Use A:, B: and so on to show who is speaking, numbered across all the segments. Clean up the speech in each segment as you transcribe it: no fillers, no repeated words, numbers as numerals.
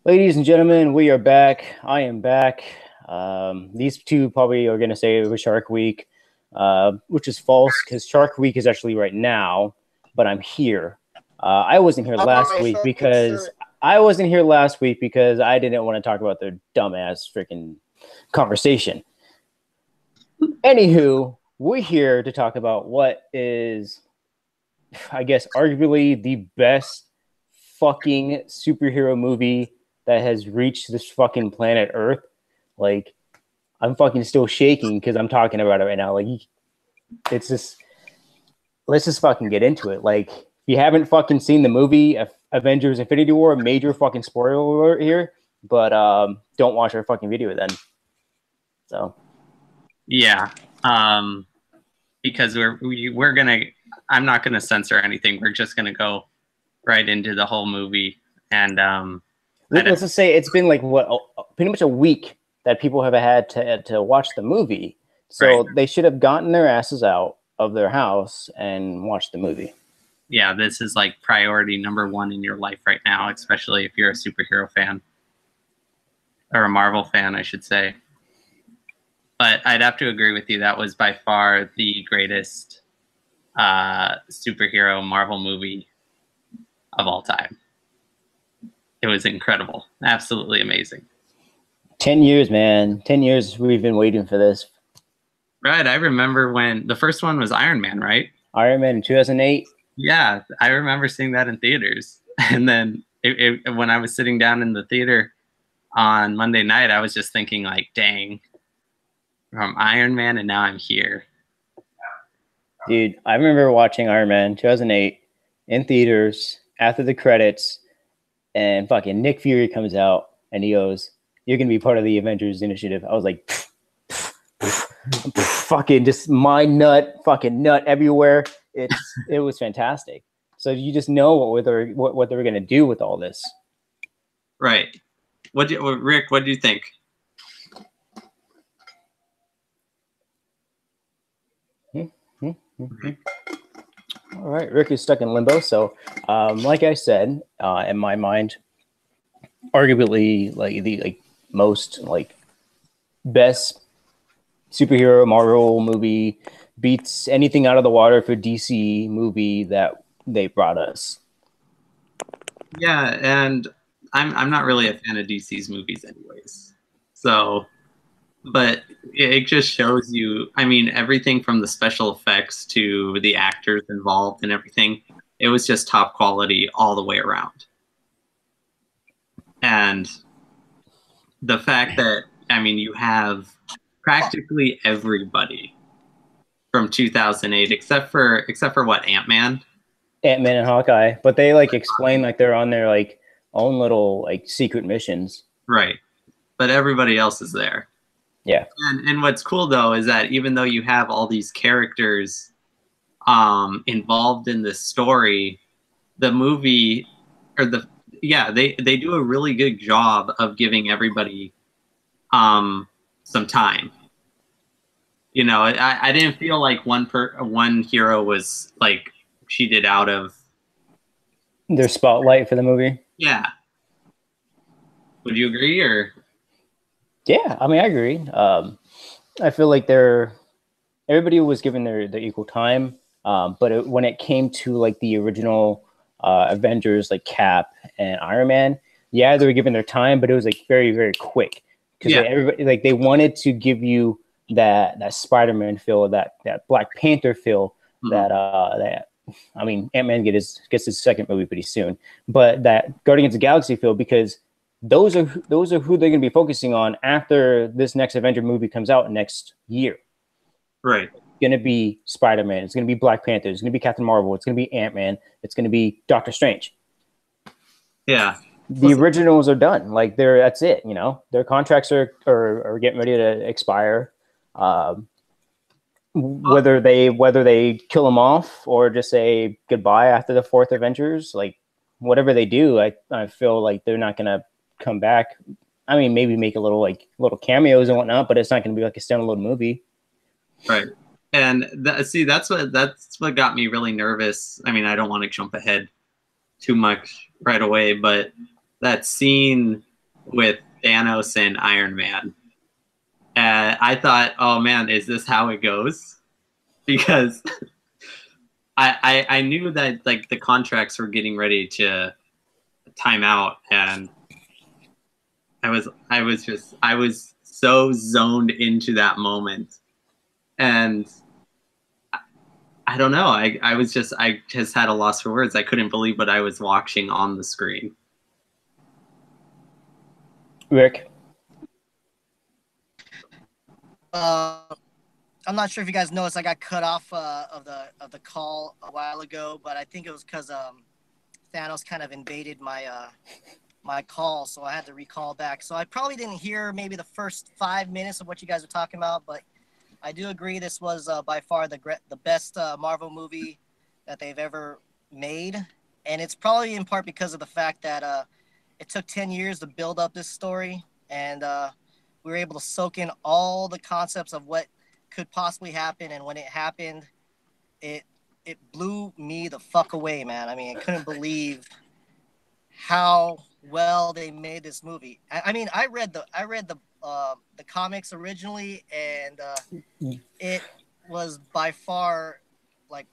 A: Ladies and gentlemen, we are back. I am back. These two probably are going to say it was Shark Week, which is false because Shark Week is actually right now, but I'm here. I wasn't here last
B: My
A: week
B: Shark Week
A: because
B: shirt.
A: I didn't want to talk about their dumbass freaking conversation. Anywho, we're here to talk about what is, I guess, arguably the best fucking superhero movie that has reached this fucking planet Earth. Like, I'm fucking still shaking because I'm talking about it right now. Like, it's just, let's just fucking get into it. Like, if you haven't fucking seen the movie Avengers Infinity War, major fucking spoiler alert here, but don't watch our fucking video then. So,
C: Yeah, um, because we're gonna. I'm not gonna censor anything. We're just gonna go right into the whole movie, and
A: let's just say it's been like what, pretty much a week that people have had to watch the movie. So
C: right.
A: they should have gotten their asses out of their house and watched the movie.
C: Yeah, this is like priority number one in your life right now, especially if you're a superhero fan or a Marvel fan, I should say. But I'd have to agree with you. That was by far the greatest superhero Marvel movie of all time. It was incredible. Absolutely amazing.
A: 10 years, man. 10 years we've been waiting for this.
C: Right. I remember when the first one was Iron Man, right?
A: Iron Man in 2008.
C: Yeah, I remember seeing that in theaters. And then when I was sitting down in the theater on Monday night, I was just thinking like, dang, from Iron Man and now I'm here.
A: Dude, I remember watching Iron Man 2008 in theaters after the credits, and fucking Nick Fury comes out and he goes, "You're going to be part of the Avengers initiative." I was like, fucking just my fucking nut everywhere. It was fantastic. So you just know what they were going to do with all this.
C: Right. Rick, what do you think?
A: All right, Rick is stuck in limbo. So, like I said, in my mind, arguably like the most best superhero Marvel movie, beats anything out of the water for DC movie that they brought us.
C: Yeah, and I'm not really a fan of DC's movies anyways. So, but it just shows you, I mean, everything from the special effects to the actors involved and everything, it was just top quality all the way around. And the fact that, I mean, you have practically everybody from 2008 except for what, Ant-Man?
A: Ant-Man and Hawkeye, but they explain they're on their own little secret missions.
C: Right. But everybody else is there.
A: Yeah.
C: And what's cool though is that even though you have all these characters involved in this story, the movie they do a really good job of giving everybody some time. You know, I didn't feel like one hero was like cheated out of
A: their spotlight for the movie.
C: Yeah. Would you agree or?
A: Yeah, I mean, I agree. I feel like everybody was given their equal time, but when it came to the original Avengers, like Cap and Iron Man, yeah, they were given their time, but it was very, very quick because everybody they wanted to give you that Spider-Man feel, that Black Panther feel, that I mean, Ant-Man gets his second movie pretty soon, but that Guardians of the Galaxy feel, because those are who they're going to be focusing on after this next Avenger movie comes out next year.
C: Right.
A: It's going to be Spider-Man. It's going to be Black Panther. It's going to be Captain Marvel. It's going to be Ant-Man. It's going to be Doctor Strange.
C: Yeah.
A: The originals are done. That's it. You know, their contracts are getting ready to expire. Whether they kill them off or just say goodbye after the fourth Avengers, whatever they do, I feel like they're not going to come back. I mean, maybe make a little cameos and whatnot, but it's not going to be like a standalone movie.
C: Right. And that's what got me really nervous. I mean, I don't want to jump ahead too much right away, but that scene with Thanos and Iron Man. I thought, oh man, is this how it goes? Because I knew that like the contracts were getting ready to time out, and I was so zoned into that moment, and I don't know. I just had a loss for words. I couldn't believe what I was watching on the screen.
A: Rick.
B: I'm not sure if you guys noticed, I got cut off of the call a while ago, but I think it was because Thanos kind of invaded my call, so I had to recall back. So I probably didn't hear maybe the first 5 minutes of what you guys were talking about, but I do agree this was by far the best Marvel movie that they've ever made, and it's probably in part because of the fact that it took 10 years to build up this story, and we were able to soak in all the concepts of what could possibly happen, and when it happened, it blew me the fuck away, man. I mean, I couldn't believe how well they made this movie. I mean, I read the comics originally, and it was by far like,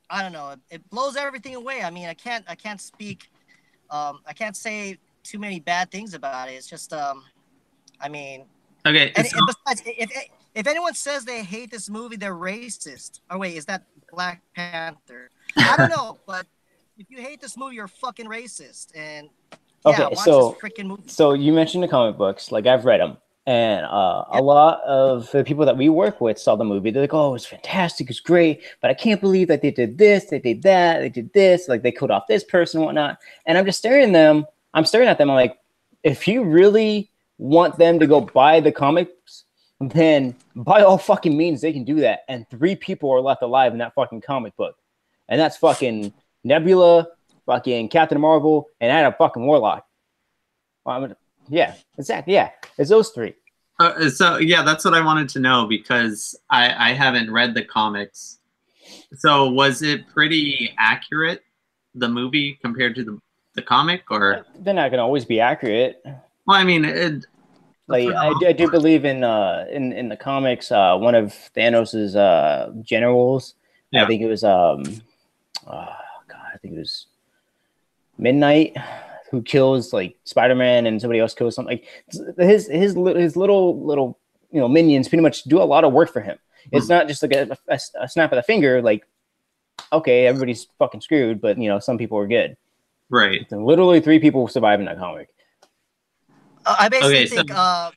B: I don't know, it blows everything away. I mean, I can't speak, I can't say too many bad things about it. It's just I mean,
C: Okay,
B: and,
C: so,
B: and besides, if anyone says they hate this movie, they're racist. Oh wait, is that Black Panther? I don't know, but if you hate this movie, you're fucking racist. And yeah,
A: Okay,
B: watch this
A: so
B: freaking movie.
A: so you mentioned the comic books, like I've read them, and a lot of the people that we work with saw the movie. They're like, "Oh, it's fantastic, it's great," but I can't believe that they did this, they did that, they did this, like they killed off this person, and whatnot. And I'm just staring at them. I'm staring at them. I'm like, if you really want them to go buy the comics, then by all fucking means they can do that. And 3 people are left alive in that fucking comic book, and that's fucking Nebula, fucking Captain Marvel, and Adam fucking Warlock. Yeah, exactly. Yeah, it's those 3.
C: so yeah, that's what I wanted to know because I haven't read the comics. So was it pretty accurate, the movie compared to the comic, or?
A: They're not gonna always be accurate.
C: Well, I mean,
A: Like I do believe in the comics, one of Thanos's generals.
C: Yeah.
A: I think it was God, I think it was Midnight, who kills like Spider-Man, and somebody else kills something. Like his little minions pretty much do a lot of work for him. It's not just like a snap of the finger. Like, okay, everybody's fucking screwed, but some people are good.
C: Right.
A: And literally 3 people survive in that comic.
B: I basically think, well,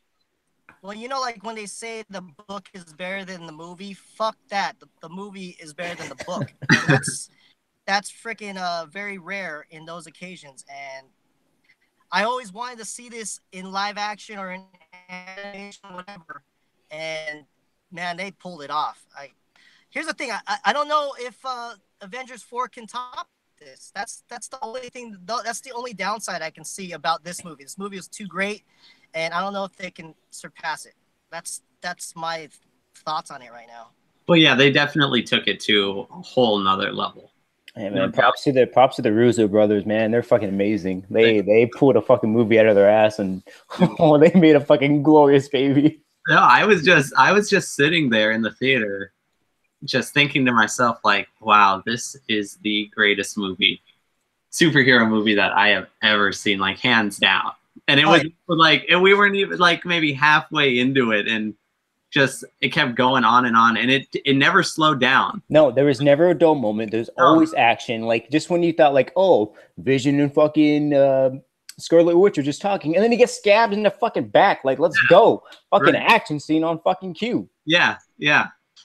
B: like when they say the book is better than the movie, fuck that. The movie is better than the book. And that's freaking very rare in those occasions. And I always wanted to see this in live action or in animation or whatever. And man, they pulled it off. Here's the thing. I don't know if Avengers 4 can top this. That's the only thing. That's the only downside I can see about this movie. This movie is too great, and I don't know if they can surpass it. That's my thoughts on it right now.
C: Well, yeah, they definitely took it to a whole nother level.
A: Hey man, props to the Russo brothers, man. They're fucking amazing. They pulled a fucking movie out of their ass, and they made a fucking glorious baby.
C: No, I was just sitting there in the theater, just thinking to myself, like, wow, this is the greatest superhero movie that I have ever seen, like hands down. And it was like, and we weren't even like maybe halfway into it, and just it kept going on, and it never slowed down.
A: No, there was never a dull moment. There's always action. Like just when you thought like, oh, Vision and fucking Scarlet Witch are just talking, and then he gets stabbed in the fucking back. Like, let's go, fucking action scene on fucking cue.
C: Yeah.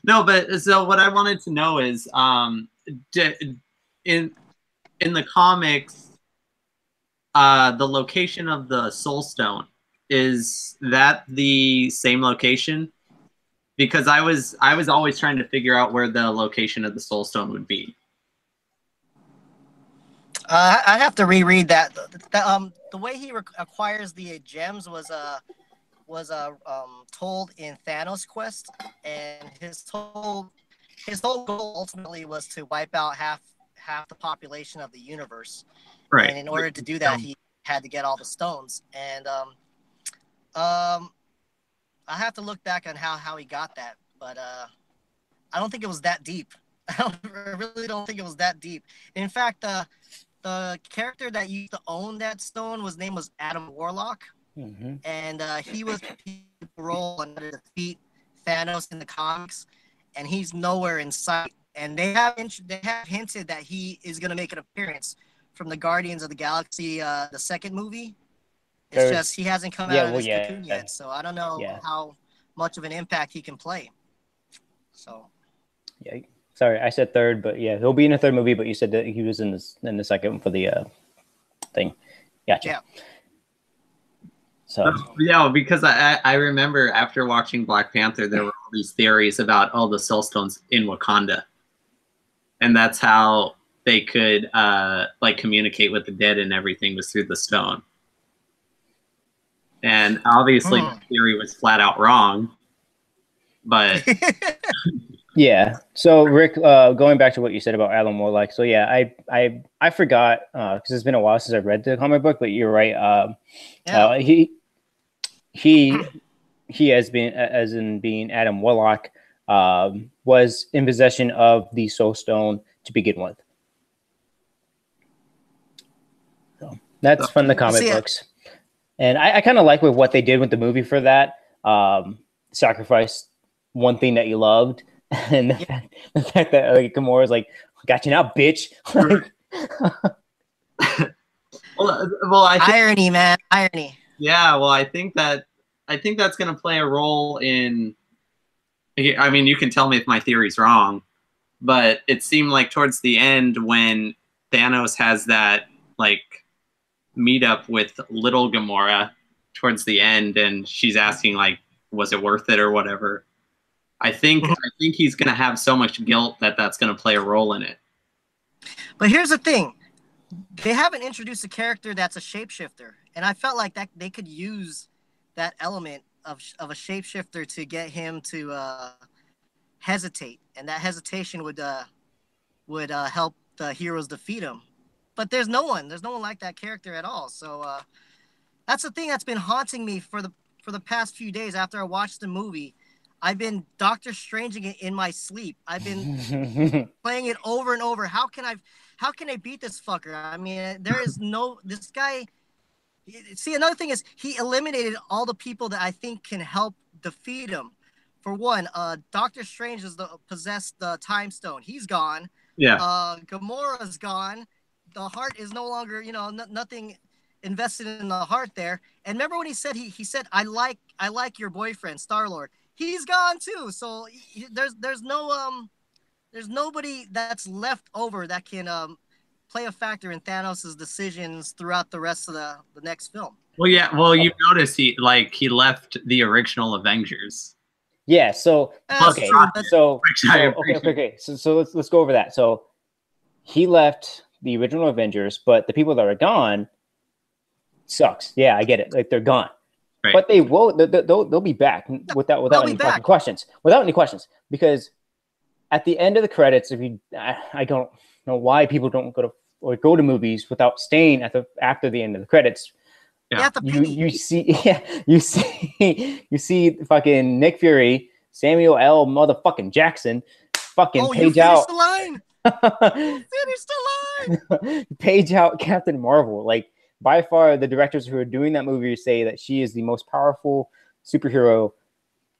C: No, but so what I wanted to know is, in the comics, the location of the Soul Stone, is that the same location? Because I was always trying to figure out where the location of the Soul Stone would be.
B: I have to reread that. The way he acquires the gems was told in Thanos Quest, and his whole goal ultimately was to wipe out half the population of the universe.
C: Right.
B: And in order to do that, he had to get all the stones. And I have to look back on how he got that, but I don't think it was that deep. I really don't think it was that deep. In fact, the character that used to own that stone name was Adam Warlock, and he was the role in to defeat Thanos in the comics, and he's nowhere in sight. And they have hinted that he is going to make an appearance from the Guardians of the Galaxy, the second movie. It's just he hasn't come out of his cocoon yet, so I don't know how much of an impact he can play. So,
A: yeah, sorry, I said third, but yeah, he'll be in the third movie. But you said that he was in the second for the thing. Gotcha.
B: Yeah.
A: So
C: yeah, because I remember after watching Black Panther, there were all these theories about all the Soul Stones in Wakanda, and that's how they could like communicate with the dead and everything was through the stone. And obviously, the theory was flat out wrong. But
A: yeah. So Rick, going back to what you said about Alan Warlock. So yeah, I forgot because it's been a while since I've read the comic book. But you're right. He has been, as in being Adam Warlock, was in possession of the Soul Stone to begin with. So that's from the comic books. And I kind of like with what they did with the movie for that. Sacrifice one thing that you loved. And the fact that like, Gamora's like, got you now, bitch.
C: well,
B: irony, man. Irony.
C: Yeah, well, I think that's going to play a role in... I mean, you can tell me if my theory's wrong, but it seemed like towards the end when Thanos has that, like, meetup with little Gamora towards the end, and she's asking like, was it worth it or whatever. I think he's going to have so much guilt that's going to play a role in it.
B: But here's the thing. They haven't introduced a character that's a shapeshifter, and I felt like that they could use that element of a shapeshifter to get him to hesitate, and that hesitation would help the heroes defeat him. But there's no one like that character at all. So that's the thing that's been haunting me for the past few days after I watched the movie. I've been Doctor Stranging it in my sleep. I've been playing it over and over. How can I beat this fucker? I mean, this guy. See, another thing is he eliminated all the people that I think can help defeat him. For one, Doctor Strange is possessed the Time Stone. He's gone.
C: Yeah.
B: Gamora's gone. The heart is no longer, nothing invested in the heart there. And remember when he said he said I like your boyfriend Star-Lord. He's gone too. So there's nobody that's left over that can play a factor in Thanos' decisions throughout the rest of the next film.
C: Well, yeah. Well, you notice he left the original Avengers.
A: Yeah. So
B: okay.
A: So let's go over that. So he left the original Avengers, but the people that are gone sucks. Yeah, I get it. Like they're gone, right. But they'll be back without any fucking questions. Without any questions, because at the end of the credits, I don't know why people don't go to movies without staying after the end of the credits.
B: Yeah.
A: You see fucking Nick Fury, Samuel L. motherfucking Jackson, fucking page out.
B: The line. Finish the line.
A: Page out Captain Marvel. Like by far, the directors who are doing that movie say that she is the most powerful superhero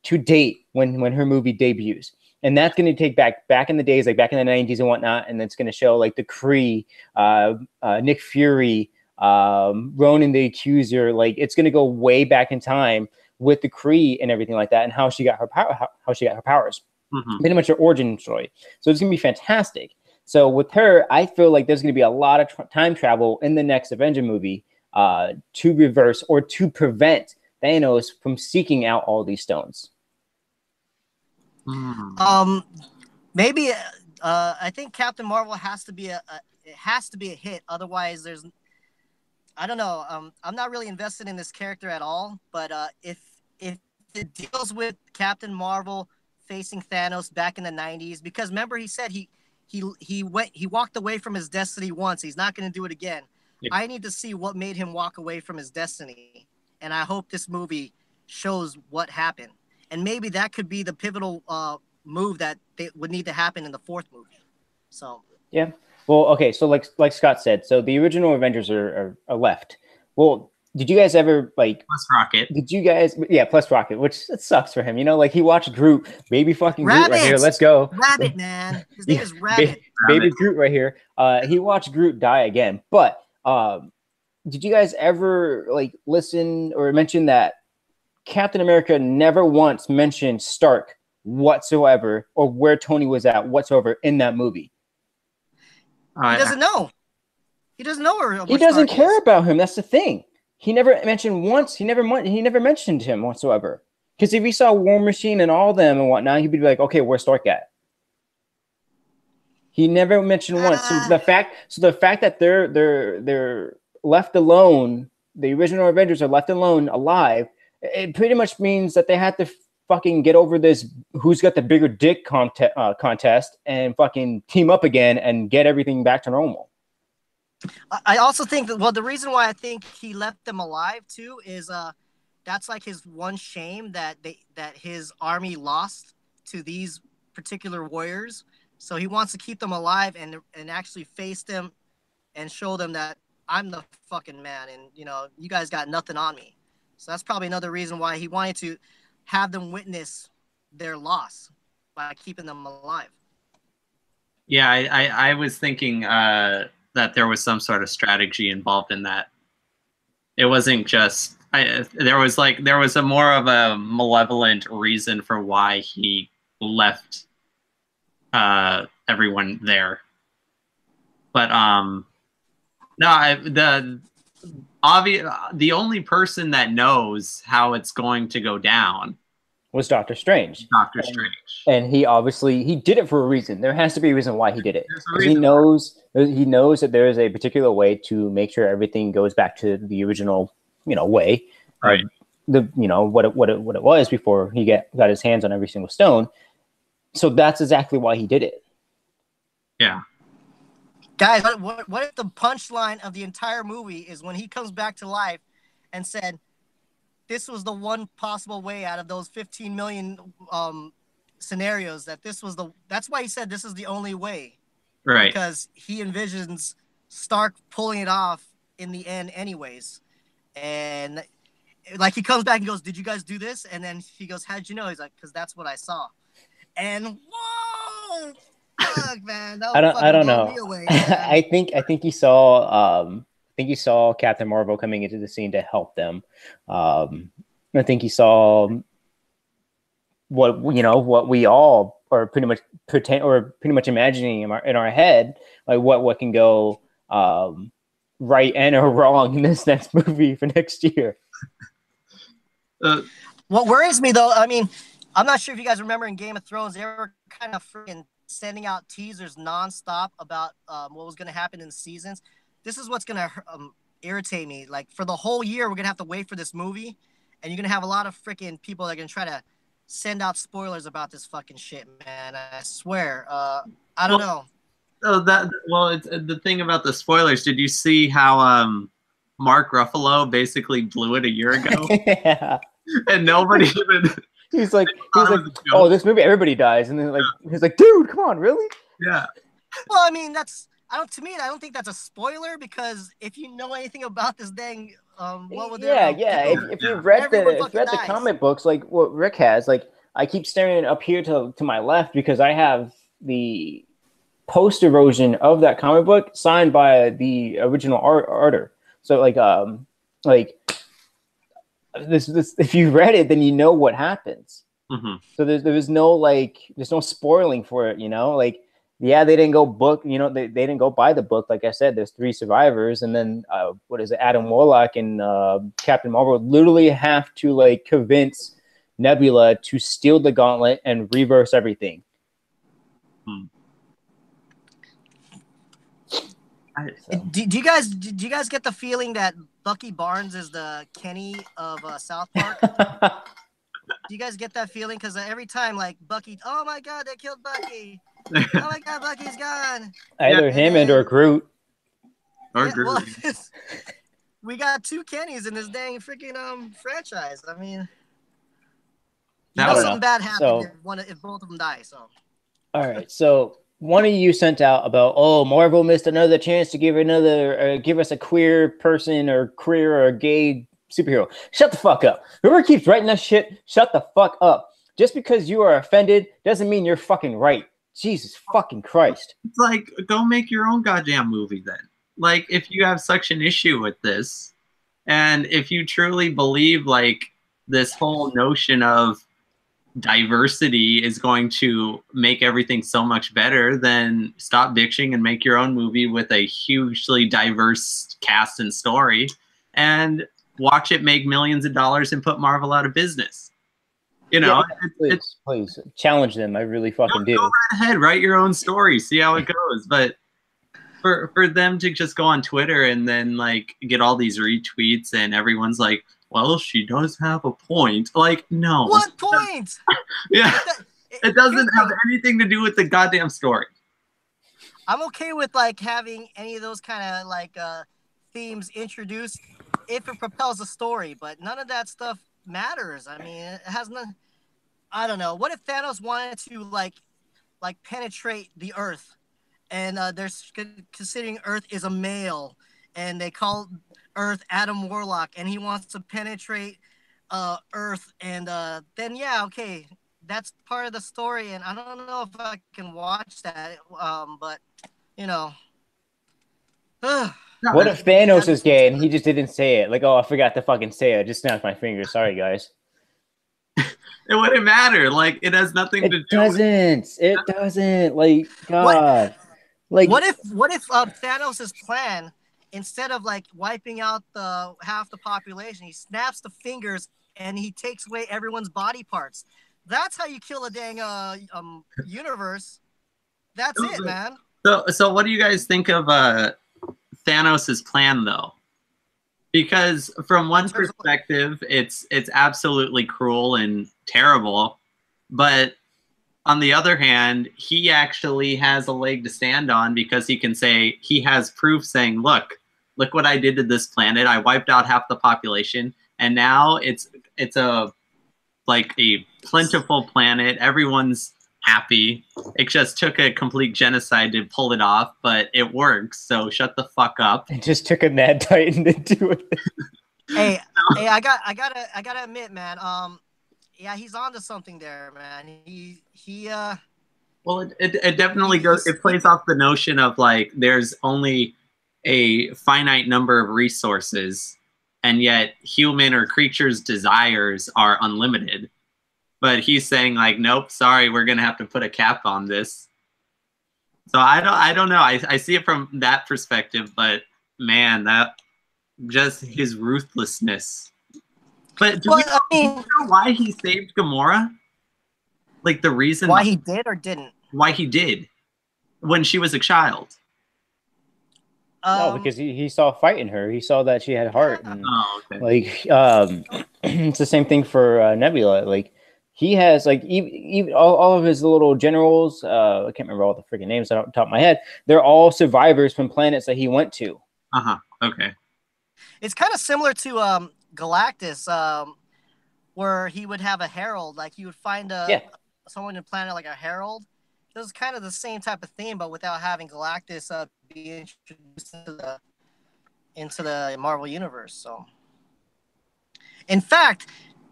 A: to date when her movie debuts. And that's going to take back in the days, like back in the 90s and whatnot. And it's going to show like the Kree, Nick Fury, Ronan the Accuser. Like it's going to go way back in time with the Kree and everything like that, and how she got her powers. Pretty much her origin story. So it's going to be fantastic. So with her, I feel like there's going to be a lot of time travel in the next Avenger movie to reverse or to prevent Thanos from seeking out all these stones.
B: Maybe I think Captain Marvel has to be a hit. Otherwise, I don't know. I'm not really invested in this character at all. But if it deals with Captain Marvel facing Thanos back in the 90s, because remember he said he walked away from his destiny once. He's not going to do it again. I need to see what made him walk away from his destiny, and I hope this movie shows what happened. And maybe that could be the pivotal move that they would need to happen in the fourth movie. So
A: yeah. Well, okay. So like Scott said, so the original Avengers are left. Well, did you guys ever like
C: Plus Rocket.
A: Did you guys? Yeah, plus Rocket, which it sucks for him. You know, like he watched Groot, baby fucking Groot right here. Let's go,
B: Rabbit, man. His name is Rabbit.
A: Baby Groot right here. He watched Groot die again. But did you guys ever like listen or mention that Captain America never once mentioned Stark whatsoever, or where Tony was at whatsoever in that movie?
B: He doesn't know. He doesn't know where
A: he doesn't care about him. That's the thing. He never mentioned once. He never mentioned him whatsoever. Because if he saw War Machine and all them and whatnot, he'd be like, "Okay, where's Stark at?" He never mentioned once. So the fact that they're left alone, the original Avengers are left alone, alive, it pretty much means that they had to fucking get over this who's got the bigger dick contest and fucking team up again and get everything back to normal.
B: I also think that, well, the reason why I think he left them alive too is that's like his one shame that his army lost to these particular warriors. So he wants to keep them alive and actually face them and show them that I'm the fucking man, and you guys got nothing on me. So that's probably another reason why he wanted to have them witness their loss by keeping them alive.
C: Yeah, I was thinking that there was some sort of strategy involved in that. It wasn't just there was a more of a malevolent reason for why he left everyone there. But no, the only person that knows how it's going to go down
A: was Doctor Strange. And he obviously did it for a reason. There has to be a reason why he did it. He knows that there is a particular way to make sure everything goes back to the original, way.
C: Right.
A: What it was before he got his hands on every single stone. So that's exactly why he did it.
C: Yeah.
B: Guys, what if the punchline of the entire movie is when he comes back to life and said, this was the one possible way out of those 15 million scenarios, that's why he said this is the only way.
C: Right.
B: Because he envisions Stark pulling it off in the end anyways. And like he comes back and goes, did you guys do this? And then he goes, how'd you know? He's like, because that's what I saw. And whoa, fuck, man.
A: I don't know.
B: Away,
A: I think he saw Captain Marvel coming into the scene to help them. I think he saw what we all are pretty much imagining in our head, like what can go right and or wrong in this next movie for next year.
B: What worries me though, I mean, I'm not sure if you guys remember in Game of Thrones, they were kind of freaking sending out teasers nonstop about what was going to happen in the seasons. This is what's going to irritate me. Like, for the whole year, we're going to have to wait for this movie, and you're going to have a lot of freaking people that are going to try to send out spoilers about this fucking shit, man. I swear. I don't know.
C: It's the thing about the spoilers. Did you see how Mark Ruffalo basically blew it a year ago?
A: Yeah.
C: And nobody even...
A: He's like, oh, this movie, everybody dies, and then he's like, dude, come on, really?
C: Yeah.
B: Well, I mean, I don't think that's a spoiler, because if you know anything about this thing, what would there?
A: Yeah. If you've read the comic books, like what Rick has, like I keep staring up here to my left because I have the poster version of that comic book signed by the original arter. So this if you read it, then you know what happens.
C: Mm-hmm.
A: So there's no spoiling for it, they didn't go book, they didn't go buy the book. Like I said, there's 3 survivors, and then Adam Warlock and Captain Marvel literally have to convince Nebula to steal the gauntlet and reverse everything.
B: Do you guys get the feeling that Bucky Barnes is the Kenny of South Park? Do you guys get that feeling? Because every time, Bucky, oh my God, they killed Bucky. Oh my God, Bucky's gone.
A: Either him and or Groot.
C: Or
B: Yeah, well,
C: Drew.
B: we got 2 Kennys in this dang freaking franchise. I mean, you
C: That
B: know
A: I don't
C: was
B: something
A: know.
B: bad happened
A: So,
B: if both of them die. So
A: all right. So one of you sent out about, oh, Marvel missed another chance to give us a queer person or queer or gay superhero. Shut the fuck up. Whoever keeps writing that shit, shut the fuck up. Just because you are offended doesn't mean you're fucking right. Jesus fucking Christ.
C: it's like, go make your own goddamn movie then. Like, if you have such an issue with this, and if you truly believe like this whole notion of diversity is going to make everything so much better, then stop bitching and make your own movie with a hugely diverse cast and story, and watch it make millions of dollars and put Marvel out of business. You know,
A: Yeah, please challenge them. I really fucking
C: go
A: do.
C: right ahead, write your own story, see how it goes. But for them to just go on Twitter and then like get all these retweets and everyone's like, well, she does have a point. Like, no.
B: what point?
C: Yeah. It doesn't have
B: thing.
C: anything to do with the goddamn story.
B: I'm okay with like having any of those kind of like themes introduced if it propels a story, but none of that stuff matters. I mean, it has none. I don't know. What if Thanos wanted to like penetrate the Earth, and they're considering Earth is a male, and they call Earth Adam Warlock, and he wants to penetrate Earth, and then yeah, okay, that's part of the story, and I don't know if I can watch that, but you know.
A: What if Thanos is gay and he just didn't say it? Like, oh, I forgot to fucking say it. I just snapped my fingers. Sorry, guys.
C: It wouldn't matter. Like, it has nothing to do
A: It doesn't. Like, God.
B: What if Thanos' plan, instead of like wiping out the half the population, he snaps the fingers and he takes away everyone's body parts? That's how you kill a dang universe. That's it, man.
C: So what do you guys think of Thanos' plan though? Because from one perspective, it's absolutely cruel and terrible, but on the other hand, he actually has a leg to stand on because he can say he has proof saying, look what I did to this planet. I wiped out half the population, and now it's a like a plentiful planet. Everyone's happy. It just took a complete genocide to pull it off, but it works. So shut the fuck up.
A: It just took a Mad Titan to do it.
B: Hey, I gotta admit, man. Yeah, he's onto something there, man.
C: Well, it definitely goes. It plays off the notion of like there's only a finite number of resources, and yet human or creatures' desires are unlimited. But he's saying like, nope, sorry, we're gonna have to put a cap on this. So I don't know. I see it from that perspective, but man, that just his ruthlessness. But do we know why he saved Gamora? Like the reason
B: why he did or didn't?
C: Why he did when she was a child.
A: No, because he saw fight in her. He saw that she had heart. And,
C: okay.
A: Like, it's the same thing for Nebula. Like, he has, like, even all of his little generals, I can't remember all the freaking names off the top of my head. They're all survivors from planets that he went to.
C: Okay.
B: It's kind of similar to Galactus, where he would have a herald. Like, he would find someone in planet like a herald. It was kind of the same type of theme, but without having Galactus be introduced into the Marvel universe. So, in fact,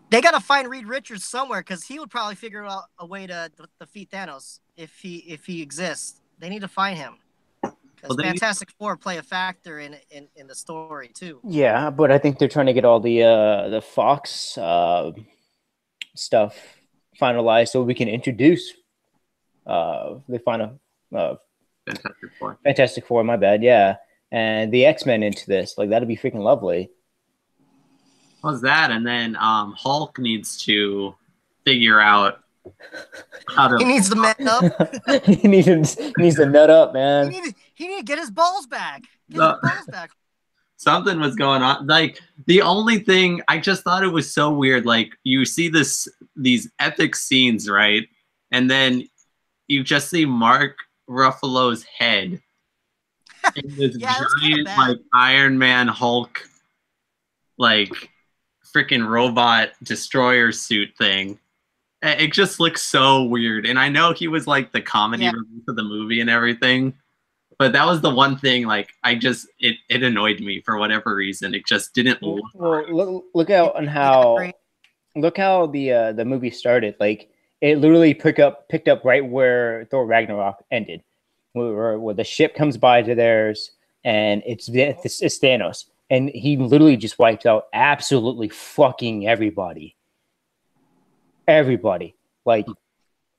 B: they gotta find Reed Richards somewhere because he would probably figure out a way to defeat Thanos if he exists. They need to find him because Fantastic Four play a factor in the story too.
A: Yeah, but I think they're trying to get all the Fox stuff finalized so we can introduce the final Fantastic Four, my bad, yeah, and the X-Men into this. Like, that'd be freaking lovely.
C: How's that? And then Hulk needs to figure out how to.
B: He needs to man up.
A: he needs to nut up, man.
B: He need to get his balls back. Get his balls back.
C: Something was going on. Like, the only thing I just thought it was so weird. Like, you see these epic scenes, right? And then you just see Mark Ruffalo's head. in this
B: Yeah, it was kind of
C: giant
B: bad.
C: like Iron Man Hulk like freaking robot destroyer suit thing. It just looks so weird. And I know he was like the comedy
B: Yeah,
C: relief of the movie and everything, but that was the one thing like it annoyed me for whatever reason. It just didn't look
A: Well,
C: right.
A: look out on
B: yeah, I agree.
A: how look how the movie started. Like it literally picked up right where Thor Ragnarok ended, where the ship comes by to theirs, and it's Thanos, and he literally just wiped out absolutely fucking everybody. Everybody, like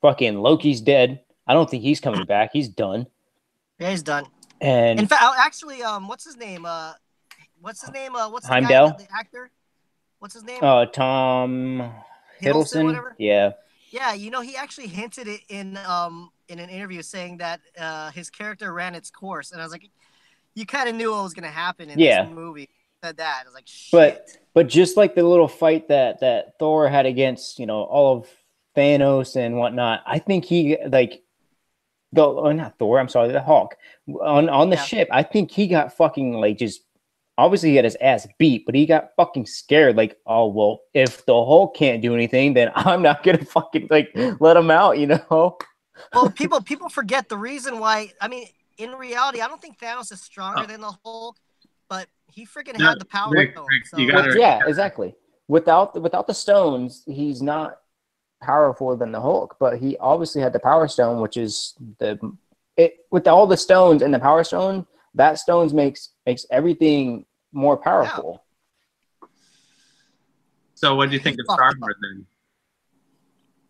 A: fucking Loki's dead. I don't think he's coming back. He's done.
B: Yeah, he's done. In
A: And
B: fact, actually, what's his name? What's his name? What's the guy,
A: Heimdall,
B: the actor? What's his name?
A: Tom
B: Hiddleston,
A: Hiddleston,
B: whatever.
A: yeah,
B: Yeah, he actually hinted it in an interview saying that his character ran its course, and I was like, you kind of knew what was gonna happen in this
A: yeah.
B: movie. Said that. I was like,
A: But
B: shit.
A: just like the little fight that Thor had against all of Thanos and whatnot, I think he like the not Thor. I'm sorry, the Hulk on the
B: Yeah.
A: ship. I think he got fucking like just obviously he had his ass beat, but he got fucking scared. Like, oh well, if the Hulk can't do anything, then I'm not gonna fucking like let him out.
B: Well, people forget the reason why. I mean, in reality, I don't think Thanos is stronger than the Hulk, but he freaking
C: No,
B: had the power stone.
C: Rick, you
B: So
A: Well,
C: gotta
A: yeah, exactly. Without the stones, he's not powerful than the Hulk, but he obviously had the Power Stone, which is with all the stones and the Power Stone, that stones makes everything more
B: yeah,
A: powerful.
C: So what do you
B: he
C: think of
B: fucked
C: Star
B: up.
C: Wars then?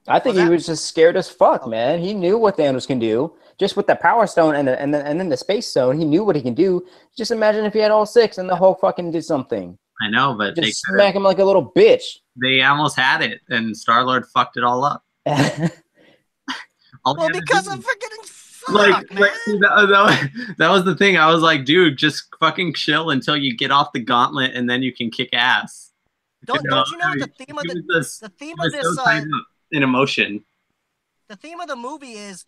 A: I
B: Was
A: think he
B: that?
A: was just scared as fuck,
B: Oh,
A: man. He knew what Thanos can do. Just with the Power Stone and then the Space Stone, he knew what he can do. Just imagine if he had all six and the Hulk fucking did something.
C: I know, but
A: Just smack him like a little bitch.
C: they almost had it, and Star Lord fucked it all up. All he
B: well,
C: had to
B: because
C: do,
B: of freaking
C: like,
B: fuck, man.
C: see, that was the thing. I was like, dude, just fucking chill until you get off the gauntlet, and then you can kick ass.
B: Don't you know what the theme
C: He
B: of
C: was so
B: this
C: tied up in emotion.
B: the theme of the movie is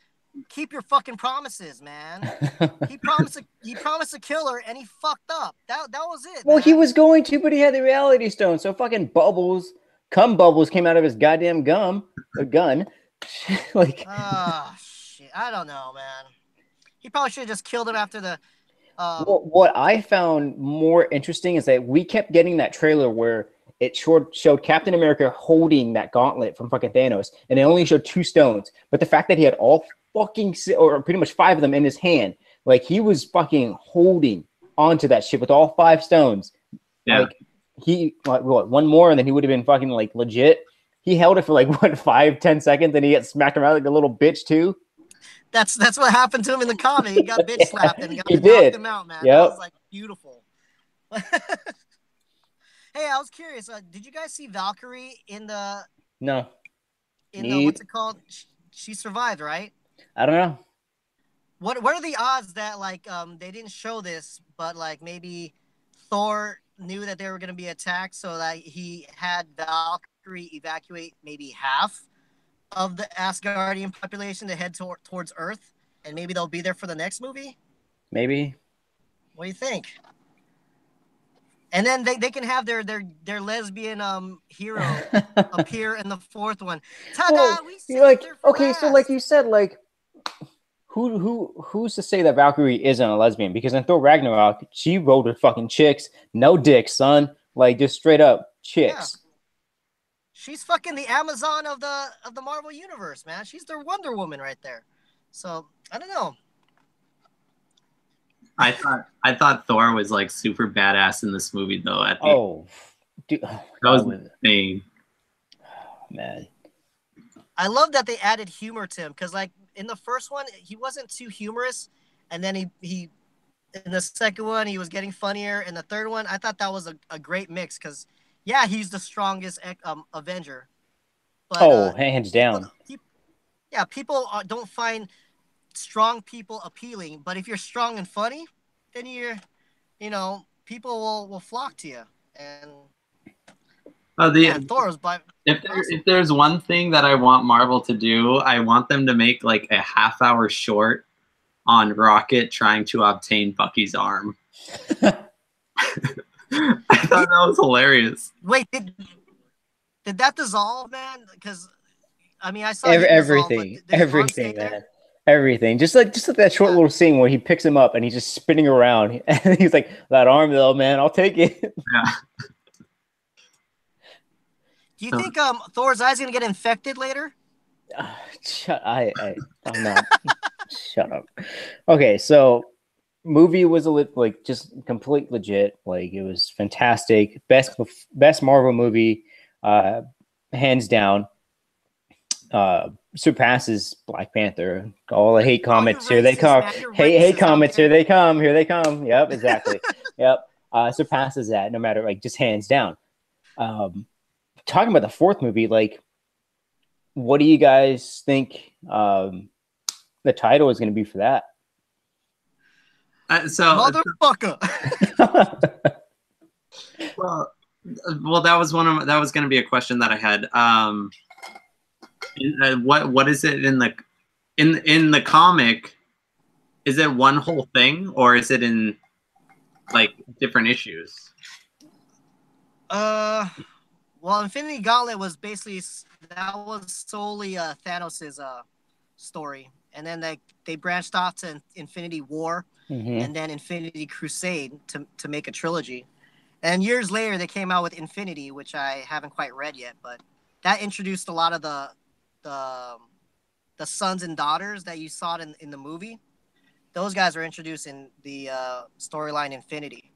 B: keep your fucking promises, man. He promised to kill her and he fucked up. That was it,
A: Well, he
B: man.
A: was going to, but he had the reality stone. So fucking bubbles came out of his goddamn gun. Like,
B: Ah, shit. I don't know, man. He probably should have just killed him after the
A: what I found more interesting is that we kept getting that trailer where it showed Captain America holding that gauntlet from fucking Thanos, and it only showed two stones. But the fact that he had all fucking or pretty much five of them in his hand, like he was fucking holding onto that shit with all five stones.
C: Yeah.
A: Like he what one more and then he would have been fucking like legit. He held it for like what 5-10 seconds and he got smacked around like a little bitch too.
B: that's what happened to him in the comic. He got bitch slapped and
A: He
B: knocked
A: did.
B: him out, man. That
A: Yep.
B: was like beautiful. Hey, I was curious. Did you guys see Valkyrie in the
A: No.
B: what's it called? She survived, right?
A: I don't know.
B: What are the odds that like they didn't show this, but like maybe Thor knew that they were gonna be attacked, so that he had Valkyrie evacuate maybe half of the Asgardian population to head towards Earth, and maybe they'll be there for the next movie.
A: Maybe.
B: What do you think? And then they can have their lesbian hero appear in the fourth one. Ta-da!
A: Well,
B: We
A: you're
B: saved
A: like
B: her for
A: okay, so like
B: last.
A: you said, like who's to say that Valkyrie isn't a lesbian? Because in Thor Ragnarok, she rode with fucking chicks, no dick, son, like just straight up
B: Yeah.
A: chicks.
B: She's fucking the Amazon of the Marvel universe, man. She's their Wonder Woman right there. So I don't know.
C: I thought Thor was like super badass in this movie though. At the
A: Oh, dude, oh
C: that
A: my
C: was
A: God,
C: insane.
A: man.
B: I love that they added humor to him because, like, in the first one, he wasn't too humorous, and then he in the second one he was getting funnier. In the third one, I thought that was a great mix because, yeah, he's the strongest Avenger, but
A: Oh, hands down.
B: people don't find strong people appealing. But if you're strong and funny, then people will flock to you. And
C: Oh,
B: man, Thor was awesome.
C: if there's one thing that I want Marvel to do, I want them to make like a half-hour short on Rocket trying to obtain Bucky's arm. I thought that was hilarious.
B: Wait, did that dissolve, man? Because I mean, I saw him dissolve, but
A: everything,
B: did his arm stay
A: everything,
B: there?
A: man. Everything, just like that short little scene where he picks him up and he's just spinning around, and he's like, "That arm, though, man, I'll take it."
C: Yeah.
B: Do you think Thor's eye's gonna get infected later?
A: I'm not. Shut up. Okay, so movie was like just complete legit. Like it was fantastic. Best Marvel movie, hands down. Surpasses Black Panther. All the hate comments, here they come. Hate comments, here they come. Here they come. Yep, exactly. Yep. Surpasses that, no matter, like, just hands down. Talking about the fourth movie, like, what do you guys think the title is going to be for that?
B: Motherfucker.
C: well, that was going to be a question that I had. What is it in the comic? Is it one whole thing, or is it in like different issues?
B: Well, Infinity Gauntlet was basically solely Thanos's story, and then they branched off to Infinity War, and then Infinity Crusade to make a trilogy. And years later, they came out with Infinity, which I haven't quite read yet, but that introduced a lot of the sons and daughters that you saw in the movie. Those guys are introduced in the storyline Infinity.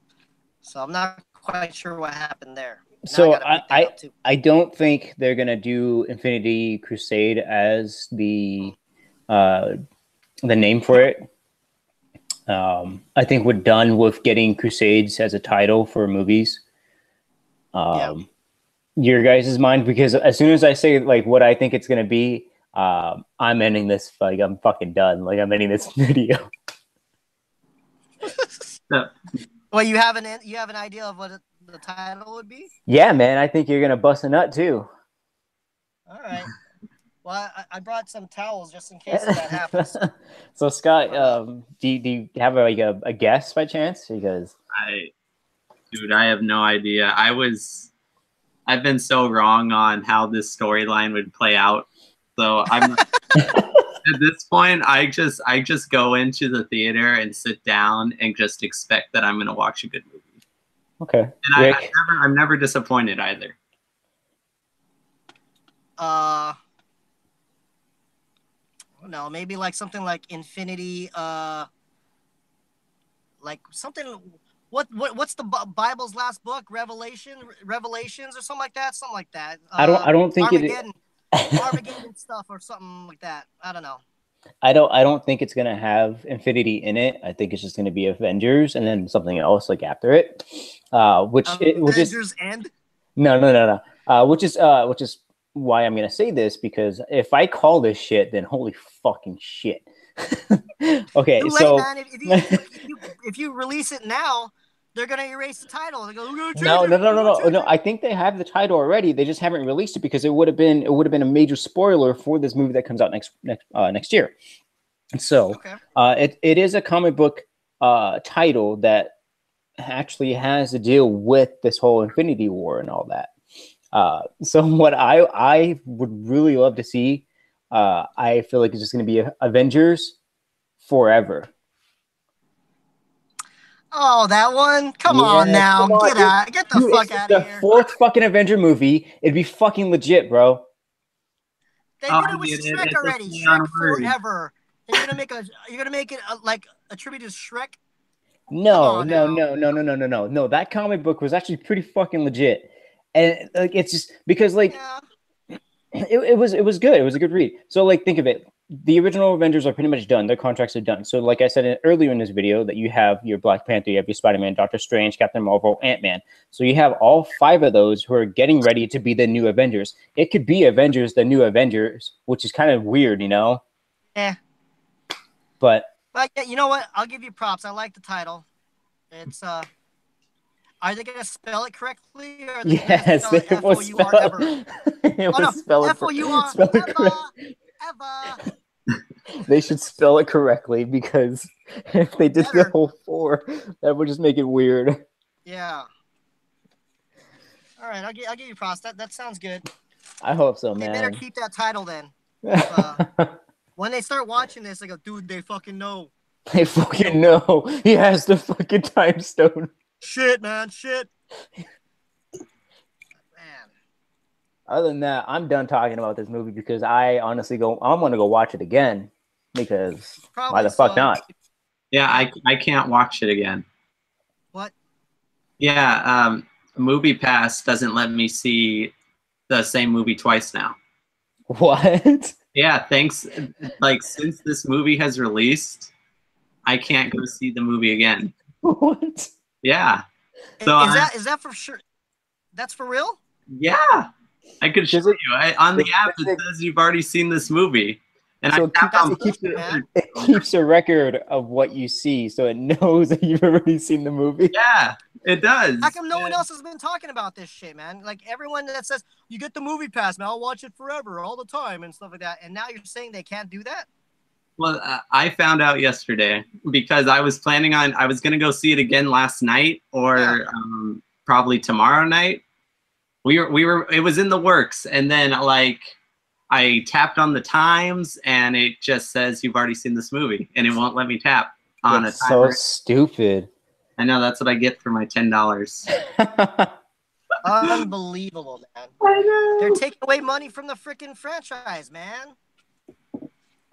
B: So I'm not quite sure what happened there.
A: So I don't think they're gonna do Infinity Crusade as the name for it. I think we're done with getting Crusades as a title for movies. Your guys' mind, because as soon as I say like what I think it's gonna be, I'm ending this. Like, I'm fucking done. Like, I'm ending this video.
B: Well, you have an idea of what the title would be?
A: Yeah, man. I think you're gonna bust a nut too.
B: All right. Well, I brought some towels just in case that happens.
A: So, Scott, do you have a guess by chance? Because
C: I have no idea. I've been so wrong on how this storyline would play out. So I'm at this point, I just go into the theater and sit down and just expect that I'm going to watch a good movie.
A: Okay.
C: And I'm never disappointed either.
B: No, maybe like something like Infinity, like something. What's the Bible's last book? Revelations or something like that. Something like that.
A: I don't think
B: Armageddon, Armageddon stuff or something like that. I don't know.
A: I don't think it's gonna have Infinity in it. I think it's just gonna be Avengers and then something else like after it. Which is
B: End?
A: No. Which is why I'm gonna say this, because if I call this shit, then holy fucking shit. Okay,
B: too late,
A: so
B: man. If you release it now, they're gonna erase the title. They go,
A: no. I think they have the title already. They just haven't released it because it would have been a major spoiler for this movie that comes out next year. So it is a comic book title that actually has to deal with this whole Infinity War and all that. So what I would really love to see, I feel like it's just going to be Avengers Forever.
B: Oh, that one? Come on now. Get the fuck out of here.
A: The fourth fucking Avenger movie. It'd be fucking legit, bro.
B: They did it with Shrek already. Shrek Forever. You're gonna make it like attributed to Shrek?
A: No. That comic book was actually pretty fucking legit. And like, it's just because like it was good. It was a good read. So like, think of it. The original Avengers are pretty much done. Their contracts are done. So like I said earlier in this video, that you have your Black Panther, you have your Spider-Man, Doctor Strange, Captain Marvel, Ant-Man. So you have all 5 of those who are getting ready to be the new Avengers. It could be Avengers, the new Avengers, which is kind of weird, you know?
B: Yeah.
A: But
B: yeah, you know what? I'll give you props. I like the title. It's are they going to spell it correctly? Or are they
A: yes,
B: spell it F-O-U-R ever?
A: Spell it
B: F-O-U-R
A: correct.
B: ever.
A: They should spell it correctly because if they did the whole 4, that would just make it weird.
B: Yeah. All right, I'll give you props. That sounds good.
A: I hope so,
B: They
A: man.
B: better keep that title then. When they start watching this, they go, dude, they fucking know.
A: They fucking know. He has the fucking time stone.
B: Shit, man, shit. Man.
A: Other than that, I'm done talking about this movie because I honestly I'm going to go watch it again because why the fuck not?
C: Yeah, I can't watch it again.
B: What?
C: Yeah, Movie Pass doesn't let me see the same movie twice now.
A: What?
C: Yeah, thanks. Like, since this movie has released, I can't go see the movie again.
A: What?
C: Yeah. So
B: is that for sure? That's for real?
C: Yeah. I could show you. On the app, it says you've already seen this movie. And
A: so it keeps a record of what you see, so it knows that you've already seen the movie.
C: Yeah, it does.
B: How come no one else has been talking about this shit, man? Like, everyone that says, you get the movie pass, man, I'll watch it forever, all the time, and stuff like that. And now you're saying they can't do that?
C: Well, I found out yesterday because I was planning on, I was going to go see it again last night or probably tomorrow night. It was in the works. And then, like, I tapped on the times and it just says you've already seen this movie and it won't let me tap on a timer.
A: So stupid.
C: I know, that's what I get for my $10.
B: Unbelievable, man.
C: I know.
B: They're taking away money from the freaking franchise, man.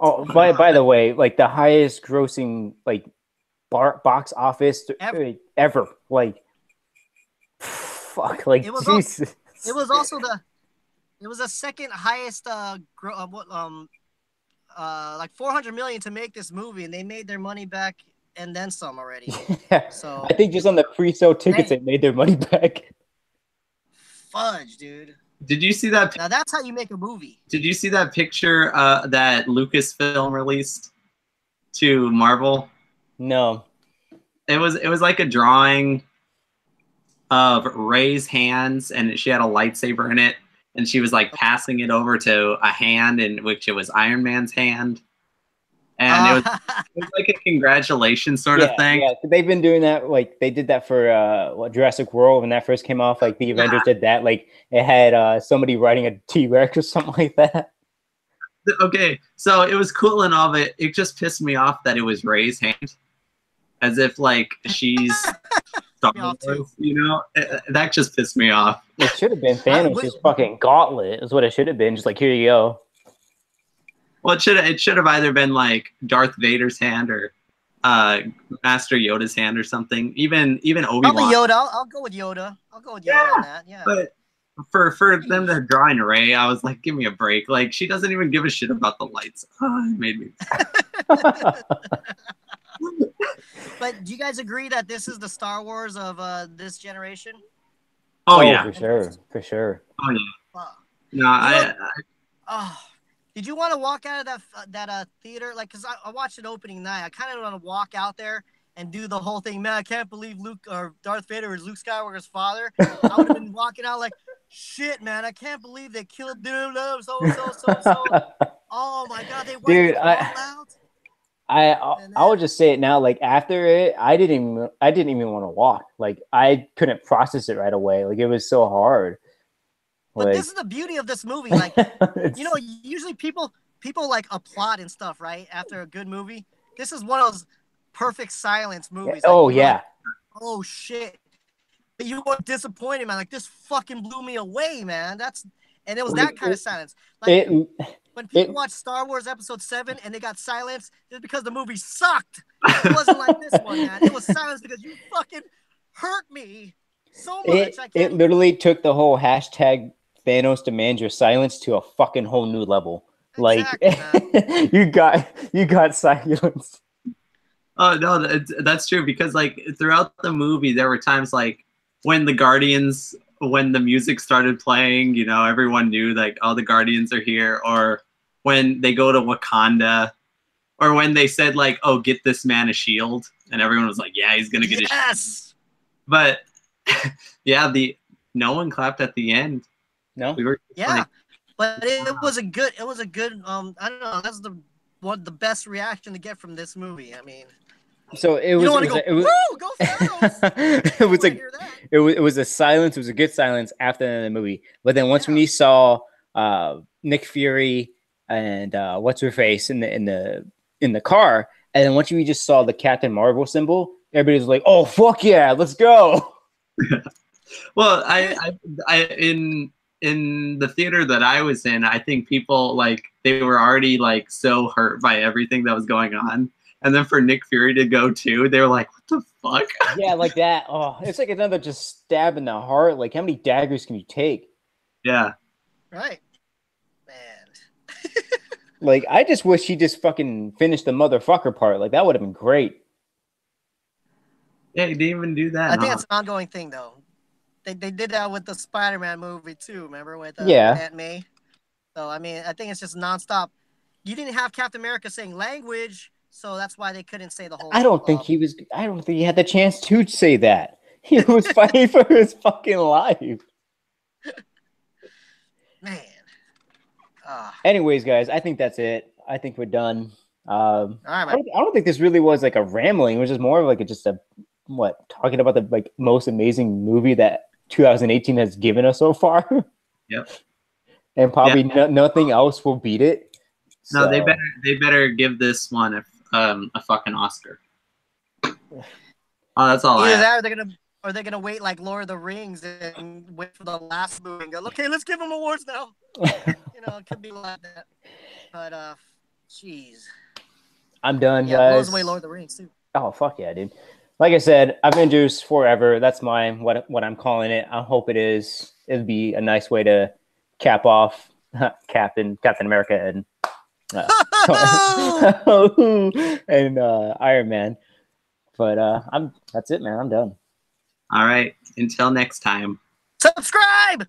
A: Oh, by the way, like the highest grossing like box office ever. Like, fuck, like Jesus.
B: It was also the second highest like 400 million to make this movie, and they made their money back and then some already.
A: Yeah.
B: So
A: I think just on the pre-sale tickets, they made their money back.
B: Fudge, dude.
C: Did you see that?
B: Now that's how you make a movie.
C: Did you see that picture that Lucasfilm released to Marvel?
A: No.
C: It was like a drawing of Rey's hands, and she had a lightsaber in it, and she was like passing it over to a hand in which it was Iron Man's hand. And it was like a congratulations sort of thing.
A: Yeah, they've been doing that. Like they did that for Jurassic World when that first came off. Like the Avengers did that. Like it had somebody riding a T-Rex or something like that.
C: Okay, so it was cool and all, but it just pissed me off that it was Rey's hand, as if like she's Star Wars, you know. That just pissed me off.
A: It should have been Thanos' fucking gauntlet. Is what it should have been. Just like, here you go.
C: Well, it should have either been like Darth Vader's hand or Master Yoda's hand or something. Even Obi-Wan.
B: Probably Yoda. I'll go with Yoda. I'll go with Yoda on that. Yeah. But
C: for them to draw in Rey, I was like, give me a break. Like, she doesn't even give a shit about the lights. Oh, it made me.
B: But do you guys agree that this is the Star Wars of this generation?
C: Oh yeah,
A: for sure.
C: Oh yeah. No,
B: did you want to walk out of that theater? Like, because I watched it opening night. I kind of want to walk out there and do the whole thing. Man, I can't believe Darth Vader is Luke Skywalker's father. I would have been walking out like, shit, man, I can't believe they killed so. Oh my god, they went out.
A: I would just say it now. Like after it, I didn't even want to walk. Like I couldn't process it right away. Like it was so hard.
B: But this is the beauty of this movie. Like, you know, usually people like applaud and stuff, right? After a good movie. This is one of those perfect silence movies.
A: Yeah. Like, yeah.
B: Like, oh shit. But you weren't disappointed, man. Like, this fucking blew me away, man. And it was that kind of silence. Like when people watch Star Wars Episode 7 and they got silence, it's because the movie sucked. It wasn't like this one, man. It was silence because you fucking hurt me so much.
A: It literally took the whole hashtag Thanos demands your silence to a fucking whole new level. Exactly, like you got silence.
C: Oh no, that's true, because like throughout the movie there were times like when the music started playing, you know, everyone knew like, oh, the Guardians are here, or when they go to Wakanda, or when they said like, oh, get this man a shield, and everyone was like, yeah, he's gonna get a shield. But yeah, no one clapped at the end.
A: No,
C: we were
B: but it was a good I don't know, that's the best reaction to get from this movie. I mean,
A: So it
B: you
A: was.
B: don't want to go,
A: It was.
B: woo, go Thanos.
A: It was
B: You
A: like
B: hear that.
A: it was a silence. It was a good silence after the end of the movie. But then once when
B: Yeah.
A: you saw Nick Fury and what's her face in the car, and then once you just saw the Captain Marvel symbol, everybody was like, "Oh fuck yeah, let's go!"
C: Well, in the theater that I was in, I think people like they were already like so hurt by everything that was going on, and then for Nick Fury to go too, they were like, "What the fuck?"
A: Yeah, like that. Oh, it's like another just stab in the heart. Like, how many daggers can you take?
C: Yeah.
B: Right. Man.
A: Like, I just wish he just fucking finished the motherfucker part. Like, that would have been great.
C: Yeah, he didn't even do that.
B: I think it's an ongoing thing, though. They did that with the Spider-Man movie, too. Remember with
A: Yeah.
B: Aunt May? So, I mean, I think it's just nonstop. You didn't have Captain America saying language, so that's why they couldn't say the whole...
A: I don't think he had the chance to say that. He was fighting for his fucking life.
B: Man.
A: Anyways, guys, I think that's it. I think we're done.
B: All right, man.
A: I don't think this really was like a rambling. It was just more of like talking about the like most amazing movie that 2018 has given us so far.
C: Yep.
A: And probably nothing else will beat it.
C: No,
A: So.
C: they better give this one a fucking Oscar. Oh, that's all I
B: Either
C: have.
B: that or they're gonna wait like Lord of the Rings and wait for the last movie and go, okay, let's give them awards now. You know, it could be like that. But jeez.
A: I'm done,
B: Yeah,
A: guys.
B: blows away Lord of the Rings too.
A: Oh fuck yeah, dude. Like I said, Avengers forever. That's what I'm calling it. I hope it is. It'd be a nice way to cap off Captain America and and Iron Man. But that's it, man. I'm done.
C: All right. Until next time.
B: Subscribe!